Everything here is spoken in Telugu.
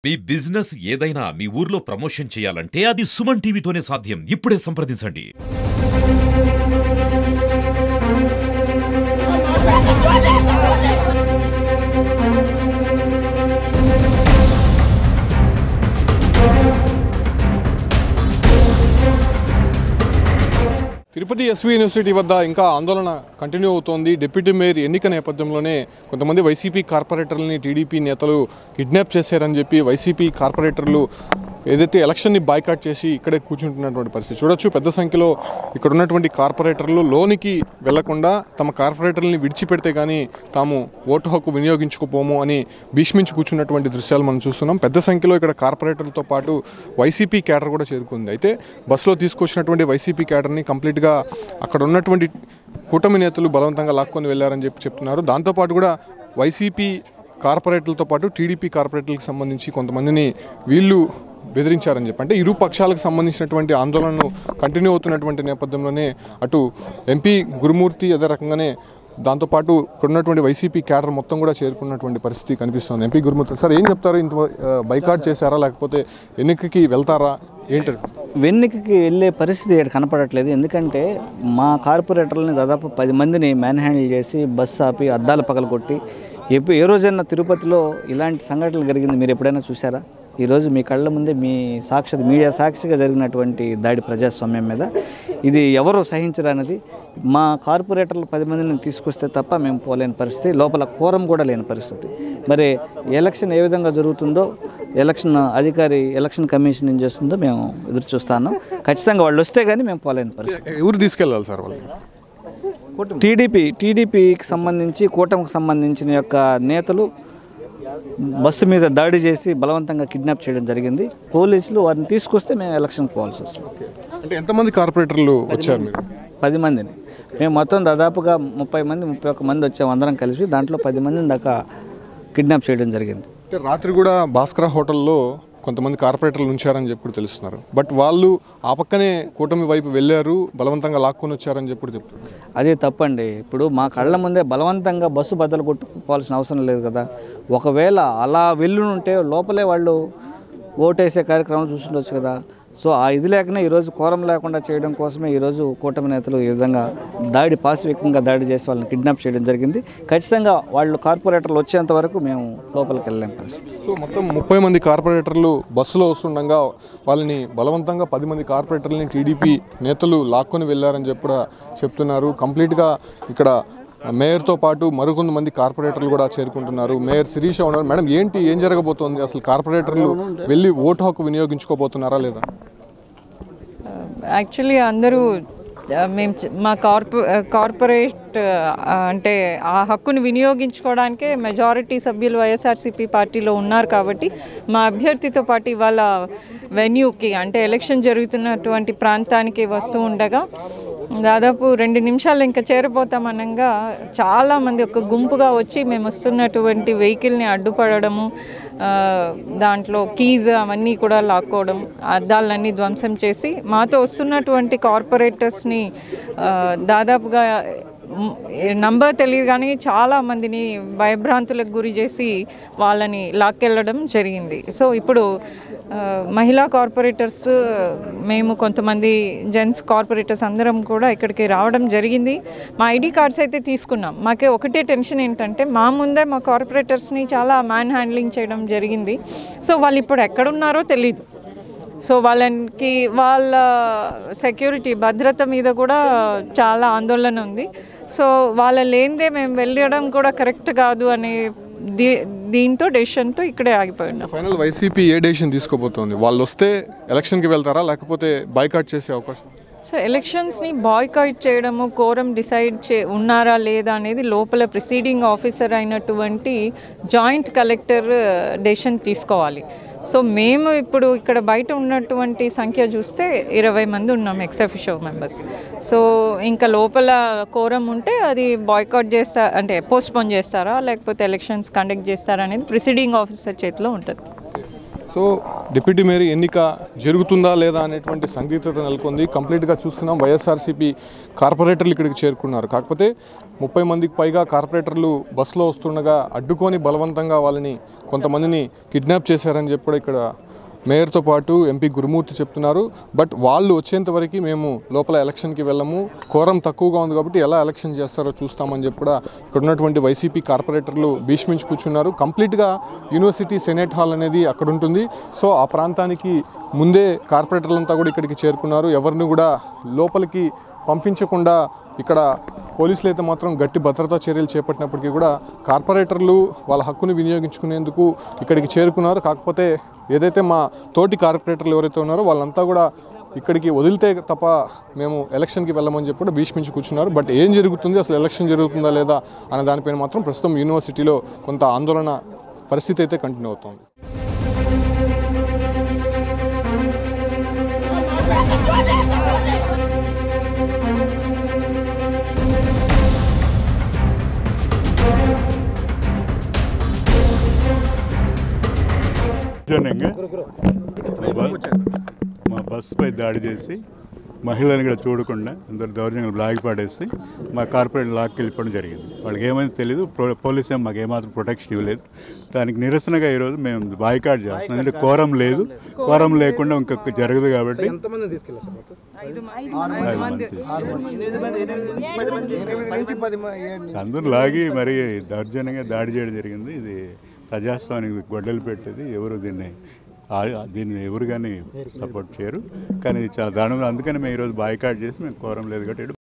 మీ బిజినెస్ ఏదైనా మీ ఊర్లో ప్రమోషన్ చేయాలంటే అది సుమన్ టీవీతోనే సాధ్యం. ఇప్పుడే సంప్రదించండి. తిరుపతి ఎస్వి యూనివర్సిటీ వద్ద ఇంకా ఆందోళన కంటిన్యూ అవుతోంది. డిప్యూటీ మేయర్ ఎన్నిక నేపథ్యంలోనే కొంతమంది వైసీపీ కార్పొరేటర్లని టీడీపీ నేతలు కిడ్నాప్ చేశారని చెప్పి వైసీపీ కార్పొరేటర్లు ఏదైతే ఎలక్షన్ని బాయ్కాట్ చేసి ఇక్కడే కూర్చుంటున్నటువంటి పరిస్థితి చూడొచ్చు. పెద్ద సంఖ్యలో ఇక్కడ ఉన్నటువంటి కార్పొరేటర్లు లోనికి వెళ్లకుండా తమ కార్పొరేటర్లని విడిచిపెడితే కానీ తాము ఓటు హక్కు వినియోగించుకోపోము అని భీష్మించి కూర్చున్నటువంటి దృశ్యాలు మనం చూస్తున్నాం. పెద్ద సంఖ్యలో ఇక్కడ కార్పొరేటర్లతో పాటు వైసీపీ క్యాడర్ కూడా చేరుకుంది. అయితే బస్సులో తీసుకొచ్చినటువంటి వైసీపీ క్యాడర్ని కంప్లీట్గా అక్కడ ఉన్నటువంటి కూటమి నేతలు బలవంతంగా లాక్కొని వెళ్లారని చెప్పి చెప్తున్నారు. దాంతోపాటు కూడా వైసీపీ కార్పొరేటర్లతో పాటు టీడీపీ కార్పొరేటర్లకు సంబంధించి కొంతమందిని వీళ్ళు బెదిరించారని చెప్పి, అంటే ఇరు పక్షాలకు సంబంధించినటువంటి ఆందోళనలు కంటిన్యూ అవుతున్నటువంటి నేపథ్యంలోనే అటు ఎంపీ గురుమూర్తి అదే రకంగానే దాంతోపాటు ఇక్కడ ఉన్నటువంటి వైసీపీ క్యాడర్ మొత్తం కూడా చేరుకున్నటువంటి పరిస్థితి కనిపిస్తుంది. ఎంపీ గురుమూర్తి సార్ ఏం చెప్తారు? ఇంత బైకాట్ చేశారా లేకపోతే ఎన్నికకి వెళ్తారా ఏంటి? వెన్నికకి వెళ్ళే పరిస్థితి ఇక్కడ కనపడట్లేదు. ఎందుకంటే మా కార్పొరేటర్లని దాదాపు 10 మందిని మ్యాన్ హ్యాండిల్ చేసి బస్సు ఆపి అద్దాలు పగలగొట్టి ఏ రోజైనా తిరుపతిలో ఇలాంటి సంఘటనలు జరిగింది మీరు ఎప్పుడైనా చూసారా? ఈరోజు మీ కళ్ళ ముందే మీ మీడియా సాక్షిగా జరిగినటువంటి దాడి ప్రజాస్వామ్యం మీద ఇది ఎవరు సహించరన్నది. మా కార్పొరేటర్లు 10 మందిని తీసుకొస్తే తప్ప మేము పోలేని పరిస్థితి, లోపల కోరం కూడా లేని పరిస్థితి. మరి ఎలక్షన్ ఏ విధంగా జరుగుతుందో ఎలక్షన్ అధికారి ఎలక్షన్ కమిషన్ ఏం చేస్తుందో మేము ఎదురు చూస్తాను. ఖచ్చితంగా వాళ్ళు వస్తే కానీ మేము పోలేని పరిస్థితి. ఎవరు తీసుకెళ్ళాలి సార్ వాళ్ళు? టీడీపీకి సంబంధించి కూటమికి సంబంధించిన యొక్క నేతలు బస్సు మీద దాడి చేసి బలవంతంగా కిడ్నాప్ చేయడం జరిగింది. పోలీసులు వారిని తీసుకొస్తే మేము ఎలక్షన్కి పోవాల్సి వస్తుంది. అంటే ఎంతమంది కార్పొరేటర్లు వచ్చారు మీరు? 10 మందిని మేము మొత్తం దాదాపుగా 30 మంది 31 మంది వచ్చాము అందరం కలిసి. దాంట్లో 10 మందిని దాకా కిడ్నాప్ చేయడం జరిగింది. అంటే రాత్రి కూడా భాస్కర హోటల్లో కొంతమంది కార్పొరేటర్లు ఉంచారని చెప్పి తెలుస్తున్నారు. బట్ వాళ్ళు ఆ పక్కనే కూటమి వైపు వెళ్ళారు, బలవంతంగా లాక్కొని వచ్చారని చెప్పి చెప్తున్నారు. అదే తప్పండి. ఇప్పుడు మా కళ్ళ ముందే బలవంతంగా బస్సు బద్దలు కొట్టుకోవాల్సిన అవసరం లేదు కదా. ఒకవేళ అలా వెళ్ళుంటే లోపలే వాళ్ళు ఓటేసే కార్యక్రమం చూస్తుండొచ్చు కదా. సో ఆ ఇది లేకనే ఈరోజు కోరం లేకుండా చేయడం కోసమే ఈరోజు కూటమి నేతలు ఈ విధంగా పాశవికంగా దాడి చేసి వాళ్ళని కిడ్నాప్ చేయడం జరిగింది. ఖచ్చితంగా వాళ్ళు కార్పొరేటర్లు వచ్చేంత వరకు మేము లోపలికి వెళ్ళలేం పరిస్థితి. సో మొత్తం 30 మంది కార్పొరేటర్లు బస్సులో వస్తుండగా వాళ్ళని బలవంతంగా 10 మంది కార్పొరేటర్లని టీడీపీ నేతలు లాక్కొని వెళ్ళారని చెప్పి కూడా చెప్తున్నారు. కంప్లీట్గా ఇక్కడ మేయర్తో పాటు మరికొంతమంది కార్పొరేటర్లు కూడా చేరుకుంటున్నారు. మేయర్ శిరీష ఉన్నారు. మేడం ఏం జరగబోతోంది? అసలు కార్పొరేటర్లు వెళ్ళి ఓటు హక్కు వినియోగించుకోబోతున్నారా లేదా? యాక్చువల్లీ అందరూ మేము మా కార్పొరేట్ అంటే ఆ హక్కును వినియోగించుకోవడానికే మెజారిటీ సభ్యులు వైఎస్ఆర్సీపీ పార్టీలో ఉన్నారు. కాబట్టి మా అభ్యర్థితో పాటు ఇవాళ వెన్యూకి అంటే ఎలక్షన్ జరుగుతున్నటువంటి ప్రాంతానికి వస్తూ ఉండగా దాదాపు 2 నిమిషాలు ఇంకా చేరిపోతామనగా చాలామంది ఒక గుంపుగా వచ్చి మేము వస్తున్నటువంటి వెహికల్ని అడ్డుపడము, దాంట్లో కీజ్ అవన్నీ కూడా లాక్కోవడం, అద్దాలన్నీ ధ్వంసం చేసి మాతో వస్తున్నటువంటి కార్పొరేటర్స్ని దాదాపుగా నంబర్ తెలియదు కానీ చాలామందిని భయభ్రాంతులకు గురి చేసి వాళ్ళని లాక్కెళ్ళడం జరిగింది. సో ఇప్పుడు మహిళా కార్పొరేటర్స్ మేము కొంతమంది జెంట్స్ కార్పొరేటర్స్ అందరం కూడా ఇక్కడికి రావడం జరిగింది. మా ఐడి కార్డ్స్ అయితే తీసుకున్నాం. మాకే ఒకటే టెన్షన్ ఏంటంటే మా ముందే మా కార్పొరేటర్స్ని చాలా మ్యాన్ హ్యాండ్లింగ్ చేయడం జరిగింది. సో వాళ్ళు ఇప్పుడు ఎక్కడున్నారో తెలీదు. సో వాళ్ళ సెక్యూరిటీ భద్రత మీద కూడా చాలా ఆందోళన ఉంది. సో వాళ్ళ లేనిదే మేము వెళ్ళడం కూడా కరెక్ట్ కాదు అనే దీంతో డెసిషన్తో ఇక్కడే ఆగిపోయినాం. ఫైనల్ వైసీపీ ఏ డెసిషన్ తీసుకోబోతోంది? వాళ్ళు వస్తే ఎలక్షన్కి వెళ్తారా లేకపోతే బాయ్కాట్ చేసే అవకాశం? సో ఎలక్షన్స్ని బాయ్కాట్ చేయడము, కోరం డిసైడ్ ఉన్నారా లేదా అనేది లోపల ప్రిసీడింగ్ ఆఫీసర్ అయినటువంటి జాయింట్ కలెక్టర్ డెసిషన్ తీసుకోవాలి. సో మేము ఇప్పుడు ఇక్కడ బయట ఉన్నటువంటి సంఖ్య చూస్తే 20 మంది ఉన్నాం ఎక్స్ అఫిషియో మెంబర్స్. సో ఇంకా లోపల కోరం ఉంటే అది బాయ్కాట్ అంటే పోస్ట్పోన్ చేస్తారా లేకపోతే ఎలక్షన్స్ కండక్ట్ చేస్తారా అనేది ప్రిసైడింగ్ ఆఫీసర్ చేతిలో ఉంటుంది. సో సో డిప్యూటీ మేయర్ ఎన్నిక జరుగుతుందా లేదా అనేటువంటి సందిగ్ధత నెలకొంది. కంప్లీట్గా చూస్తున్నాం, వైఎస్ఆర్సీపీ కార్పొరేటర్లు ఇక్కడికి చేరుకున్నారు. కాకపోతే 30 మందికి పైగా కార్పొరేటర్లు బస్సులో వస్తుండగా అడ్డుకొని బలవంతంగా వాళ్ళని కొంతమందిని కిడ్నాప్ చేశారని చెప్పి కూడా ఇక్కడ మేయర్తో పాటు ఎంపీ గురుమూర్తి చెప్తున్నారు. బట్ వాళ్ళు వచ్చేంత వరకు మేము లోపల ఎలక్షన్కి వెళ్ళము, కోరం తక్కువగా ఉంది కాబట్టి ఎలా ఎలక్షన్ చేస్తారో చూస్తామని చెప్పి కూడా ఇక్కడ ఉన్నటువంటి వైసీపీ కార్పొరేటర్లు భీష్మించి కూర్చున్నారు. కంప్లీట్గా యూనివర్సిటీ సెనేట్ హాల్ అనేది అక్కడ ఉంటుంది. సో ఆ ప్రాంతానికి ముందే కార్పొరేటర్లంతా కూడా ఇక్కడికి చేరుకున్నారు. ఎవరిని కూడా లోపలికి పంపించకుండా ఇక్కడ పోలీసులు అయితే మాత్రం గట్టి భద్రతా చర్యలు చేపట్టినప్పటికీ కూడా కార్పొరేటర్లు వాళ్ళ హక్కుని వినియోగించుకునేందుకు ఇక్కడికి చేరుకున్నారు. కాకపోతే ఏదైతే మా తోటి కార్పొరేటర్లు ఎవరైతే ఉన్నారో వాళ్ళంతా కూడా ఇక్కడికి వదిలితే తప్ప మేము ఎలక్షన్కి వెళ్ళమని చెప్పి కూడా భీష్మించి కూర్చున్నారు. బట్ ఏం జరుగుతుంది, అసలు ఎలక్షన్ జరుగుతుందా లేదా అనే దానిపైన మాత్రం ప్రస్తుతం యూనివర్సిటీలో కొంత ఆందోళన పరిస్థితి అయితే కంటిన్యూ అవుతుంది. మా బస్సుపై దాడి చేసి మహిళలను కూడా చూడకుండా అందరు దౌర్జన్యం బ్లాక్ పడేసి మా కార్పొరేట్ లాక్కి వెళ్ళిపోవడం జరిగింది. వాళ్ళకి ఏమైంది తెలియదు, పోలీసు ఏమో మాకు ఏమాత్రం ప్రొటెక్షన్ ఇవ్వలేదు. దానికి నిరసనగా ఈరోజు మేము బాయ్కాట్ చేస్తున్నాం. ఎందుకంటే కోరం లేదు, కోరం లేకుండా ఇంకొక జరగదు కాబట్టి అందరూ లాగి మరి దౌర్జన్యంగా దాడి చేయడం జరిగింది. ఇది ప్రజాస్వామ్యానికి గొడ్డలు పెట్టేది. ఎవరు దీన్ని ఎవరు కానీ సపోర్ట్ చేయరు. కానీ చాలా దారుణంగా, అందుకని మేము ఈరోజు బాయ్కాట్ చేసి మేము కోరం లేదు కాబట్టి